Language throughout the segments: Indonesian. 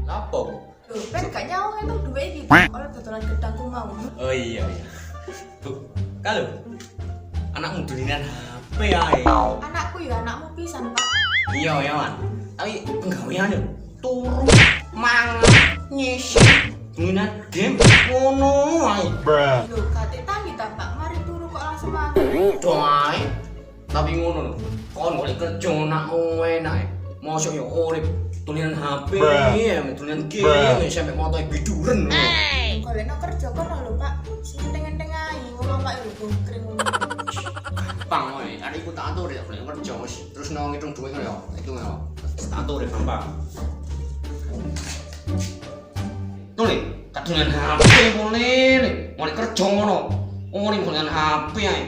Lapo? Loh, kan gak nyawa itu duwe iki. Ora dodolan gedangku mau. Oh iya. Tuh, kalau anakmu dulinan HP ae. Anakku ya anakmu pisan, Pak. Iya, ya, Man. Tapi penggaweane turu mangan nyisi dulinan game ngono ae. Loh, kate tangi ta, Pak. Mari turu kok langsung mangan. Doae. Tapi ngono lho. Kon golek kerja anakmu enak. Mosok yo urip tulinan HP ya, tulinan game sampe motoe biduren. Golekno kerja kono lho, Pak. Sing enteng-enteng ae, ngomong Pak lho bongkring ngono. Gampang wae, adikku tak atur ya golek kerja wis. Terus no ngitung duit kan ya, itu ya. Tak atur ya gampang. Tole, kadunan HP boleh, mulai kerja ngono. Ora golek HP ae.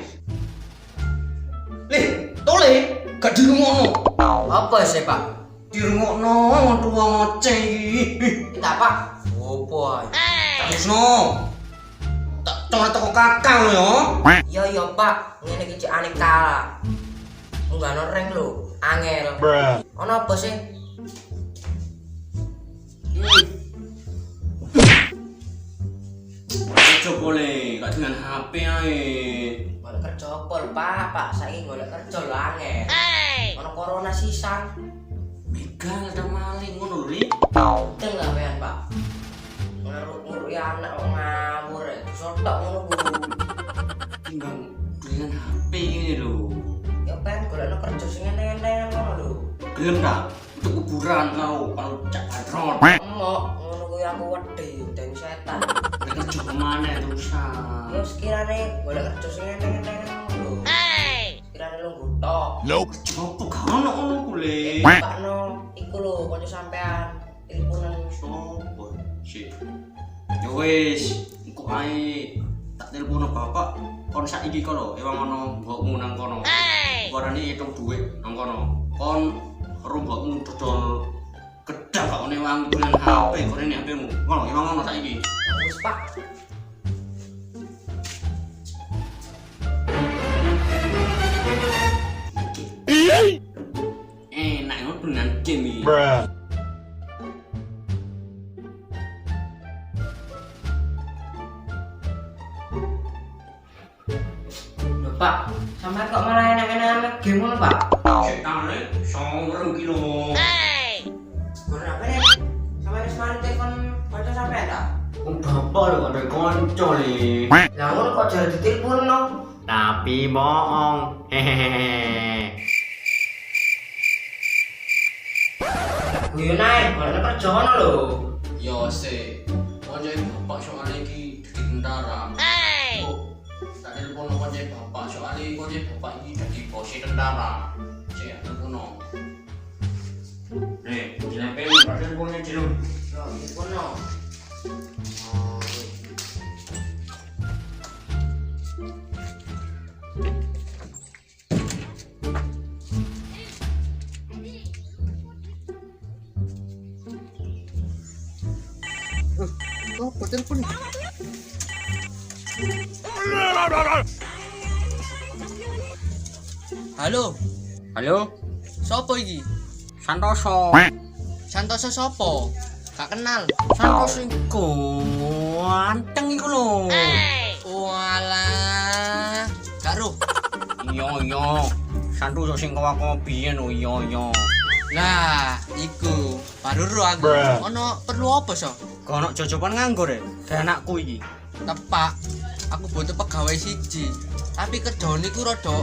Lih, tole, gak dirungokno. Apa sih Pak? Dirungokno tuwa ngoceh iki. Tidak Pak. Opo ae? Terusno. Tak coba teko kakang yo. Iya Pak, ngene iki cek aneh kalah. Munggah reng lho, angel. Ono apa sih? Kerja boleh, gak dengan HP ae. Golek kerja apa lho Pak? Pak, saiki golek kerja lho angel. Ono corona sisan. Begal ada maling ngono lho, Li. Teng lah pean Pak. Ngeruk-ngeruk ya anak kok ngawur ya. Sotok ngono Bu. Timbang dengan HP ini lho. Ya pen golekno kerja sing enteng-enteng ngono lho. Gelem tak? Untuk kuburan kau kalau cak hadrot. Emok, ngono kuwi aku wedi, den setan. Mereka kerja kemana terusan? Ya sekirane golek kerja sing enteng-enteng ngono lho. Sekirane lu gutok. Coba gak ono ngono kule. Pak no, iku lho kanca sampean. Teleponan Sopo sih? Ya wis, engko ae tak telepon bapak. Kon saiki kono ewang ono mbokmu nang kono. Warane hitung dhuwit nang kono. Kon karo mbokmu dodol gedang gak ono ewang tulen HP, gorene HP-mu. Ngono ewang ono saiki. wis Pak. Enak ngono dengan game iki. Lho Pak, sampean kok malah enak-enak game ngono Pak? Setane songreng ki lho. Ngono apa nih? Sampean wis mari telepon kanca sampean ta? Wong bapak lho ada kanca li. Lah ngono kok jare ditelepon no? Tapi bohong. Hehehe. Kuwi naik, golek kerja ngono lho. Yo se. Kanca bapak soal iki dadi tentara. Oh, tak telepon kanca bapak soal kanca bapak iki dadi bos tentara. Cek telepono. Nih, jenenge tak teleponnya dulu. Lho, telepon no. Oh, telepon. Halo, Halo, sopo iki? Santoso. Santoso sopo? Gak kenal. Santoso iku ganteng iku lho. Walah, gak roh. Iya. Santoso sing kowe biyen lho, iya. Lah, iku baru roh aku. Ono perlu apa so? Kono jojoban nganggur ya, kayak anakku iki. Tepak, aku butuh pegawai siji. Tapi kerjaan iku rada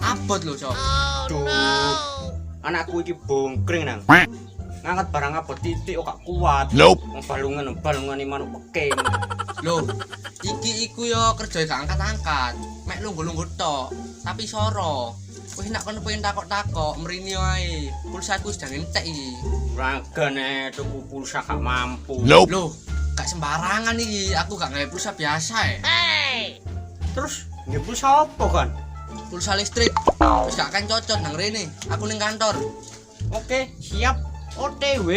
abot lho so. Duh, anakku iki bongkring nang. Ngangkat barang abot titik kok gak kuat. Balungan iki manuk peking. Loh, iki iku yo kerja gak angkat-angkat. Mek lungguh-lungguh tok, tapi soro. Wis nak kono pengen takok-takok, mrene ae. Pulsaku sedang entek iki. Ragane tuku pulsa gak mampu. Loh, gak sembarangan iki. Aku gak gawe pulsa biasa Terus nggih pulsa apa kan? Pulsa listrik. Wis gak kan cocok nang rene. Aku ning kantor. Oke, siap. OTW.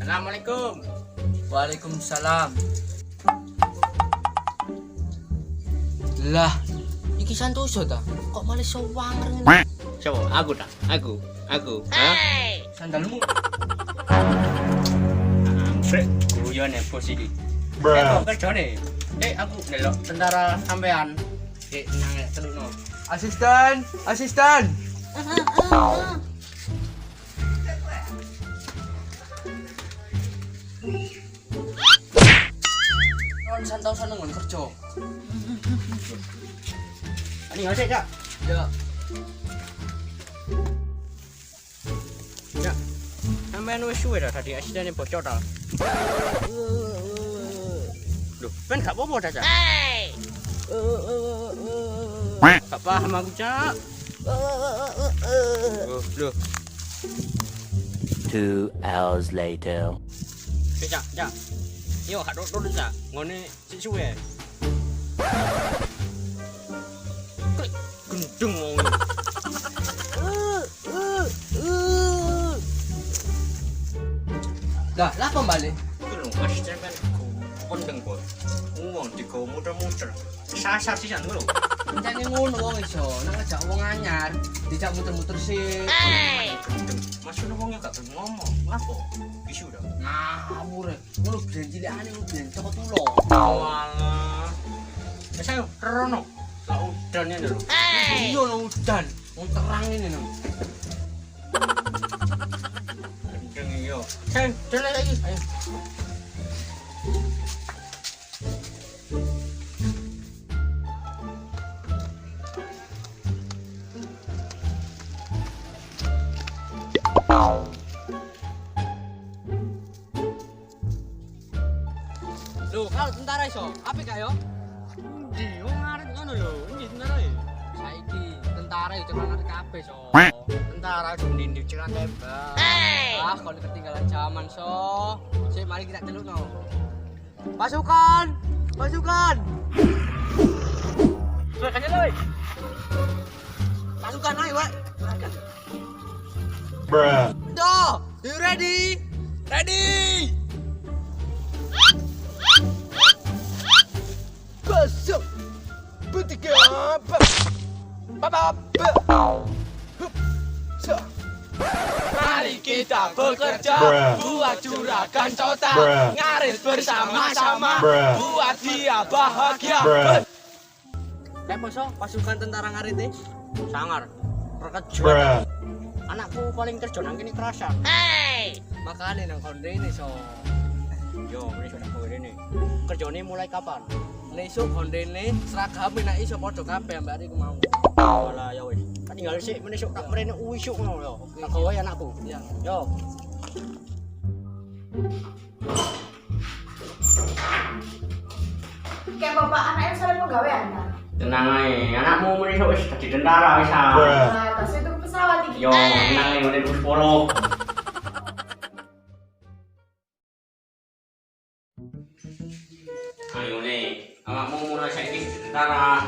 Assalamualaikum. Waalaikumsalam. Lah, iki Santoso ta? Kok malah sewanger ngene? Coba aku dah. Aku. Hah? Sandalmu. Frek, guyon ya bos iki. Kok kerjane? Aku nelok tentara sampean. Nang telukno. Asisten. Non Santoso nang nggon kerja. Ani ngosek, Cak. Ya, Ya. Sampean wis suwe dah tadi asidane bocor ta. Loh, ben gak apa-apa dah, Cak. Gak paham aku, Cak. Loh. 2 hours later. Cak. Yo, gak turun, Cak. Ngone sik suwe. Klik gendeng wong. lah apa balik? Itu lho, Mas sampean kondeng kok. Wong digawa muter-muter. Sasar sisan lho. Rencane ngono wong iso, nang ngajak wong anyar, dijak muter-muter sih. Gendeng. Mas ono wong gak gelem ngomong. Ngapa? Bisu dah. Ngawur. Ngono ben cilikane ngono ben cepet tulo. Walah. Wis ayo terono. Lah udan ya lho. Iya no udan, wong terang ini no. Gendeng yo. Ayo, jalan lagi. Ayo. Loh, kalau tentara iso, apa kayo? Ndi wong arep ngono lho. Ndi tentara e? Saiki tentara itu kan ada kabeh so. Tentara ndi cekan tembak. Ah, kalau ketinggalan zaman so. Sik mari kita celukno. Pasukan! Makanya lho. Pasukan ayo, Wak. Bruh. Do, you ready? Ready! Pasuk! Bertiga, Mari kita bekerja Bruh. buat juragan Cota, Bruh. ngaris bersama-sama Bruh. buat dia bahagia. Bruh. so, pasukan tentara ngarite. Sangar. Perkejuan. Bruh. Anakku paling kerja nang kene kerasa. Makane nang konde ini so. Yo, wis ora kowe rene. Kerjane mulai kapan? Nesuk konde ini seragam nek iso padha kabeh mbak iku mau. Walah ya wis. Kan tinggal sik menesuk tak mrene uwisuk ngono yo. Tak gawe anakku. Ya. Yo. Kayak bapak anaknya saling pegawaian kan? Tenang ae, anakmu menesuk wis dadi tentara wis. Bruh. Nah, terus itu pesawat iki. Yo, tenang ae ngene 10. Ayo nih, anakmu mulai saiki tentara.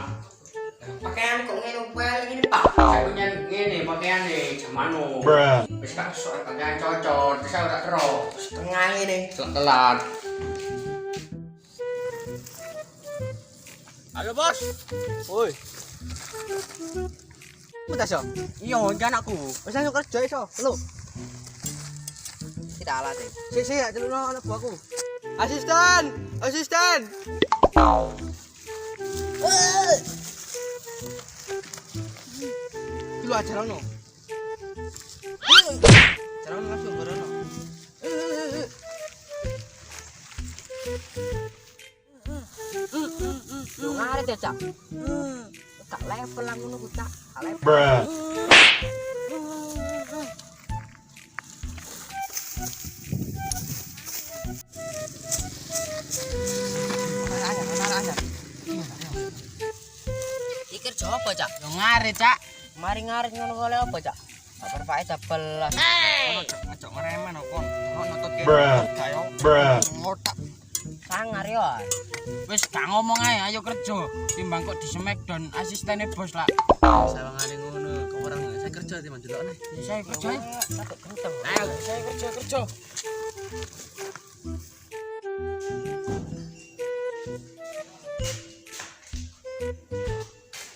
Pakaian kok ngene pel ngene Pak. Saya punya ngene pakaiane jamanu. Bruh. Wis gak sok pakaian cocok, terus ora terus. Setengah ngene. Telat. Halo bos. Woi. Mudah so. Iya, iki anakku. Wis ayo kerja iso. Lho. Kita alat e. Sik ya celukno anak buahku. Asisten. Lu ajaran no. Jalan langsung berono. Lu ngaret ya, Cak? Tak level lah ngono ku, Cak. Tak level. Bruh. Aja. Iki kerja apa, Cak? Yo ngaret, Cak. Mari ngaret ngono kok apa, Cak? Kabar faedah belas. Ngajak ngeremen kok. Ono nutut kene. Bruh. Kayo Bruh. ngotak. Sangar yo. Wis gak ngomong ae, ayo kerja. Timbang kok di Smackdown asistene bos lah. Sawangane ngono, kok orang saya kerja timbang delokne. Ya saya kerja. Takut kenceng. Ayo, saya kerja.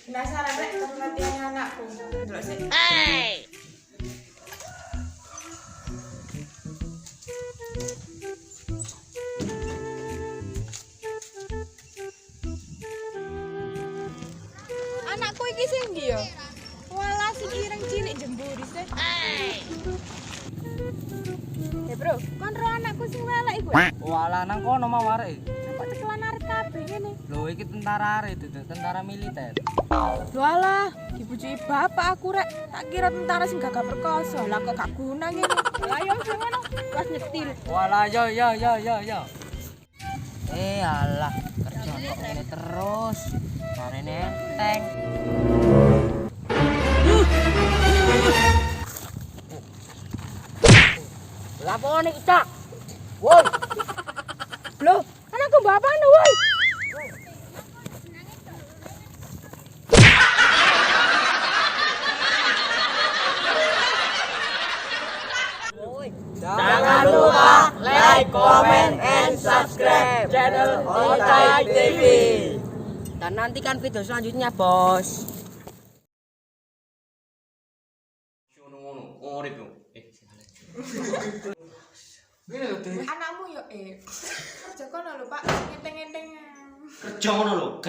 Penasaran rek sama latihan anakku. Delok sik. Anakku iki sing ndi yo? Walah sing ireng cilik jemburis e. Bro, kon ro anakku sing welek iku. Walah nang kono mau arek. Kok cekelan arep kabeh ngene. Lho iki tentara arek itu, tentara militer. Walah, dibujuki bapak aku rek. Tak kira tentara sing gagah perkoso. Lah kok gak guna ngene. Lah yo sing ngono, pas nyetir. Walah yo. Alah, kerja kok ngene terus. Karene enteng. Lapone kita. Woi. Loh, anakku bapak anu woi. Jangan lupa like, comment, and subscribe channel Otai TV. Dan nantikan video selanjutnya, bos. Ngono, urip yo. Anakmu yo kerja kono lho Pak, ngenteng-ngenteng. Kerja ngono lho.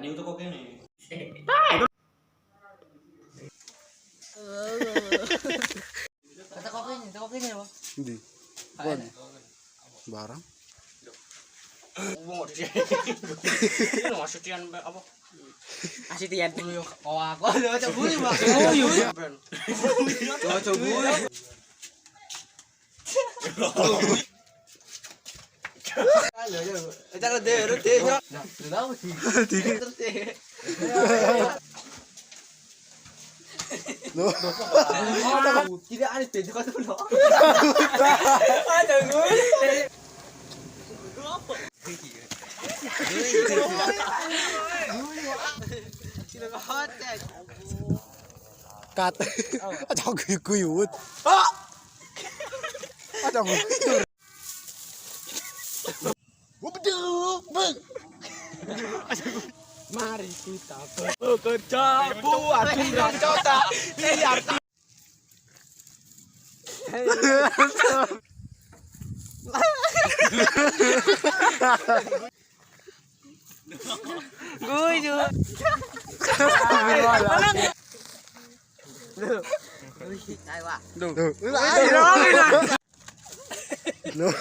Ini untuk kok kene. Kata kopi nih, Bos. Ndi? Kon. Barang. Wong kok dhisik. Ini maksudnya apa? Asitian yo. Oh aku lho coba buli, Pak. Oh yo. Coba buli. Jangan deh. Nah, tahu sih. Terus deh. Loh. Tidak aneh deh, kau tuh. Kat. Aja guyut. Aja guyut. Mari kita bekerja buat Durang Cota biar Loh.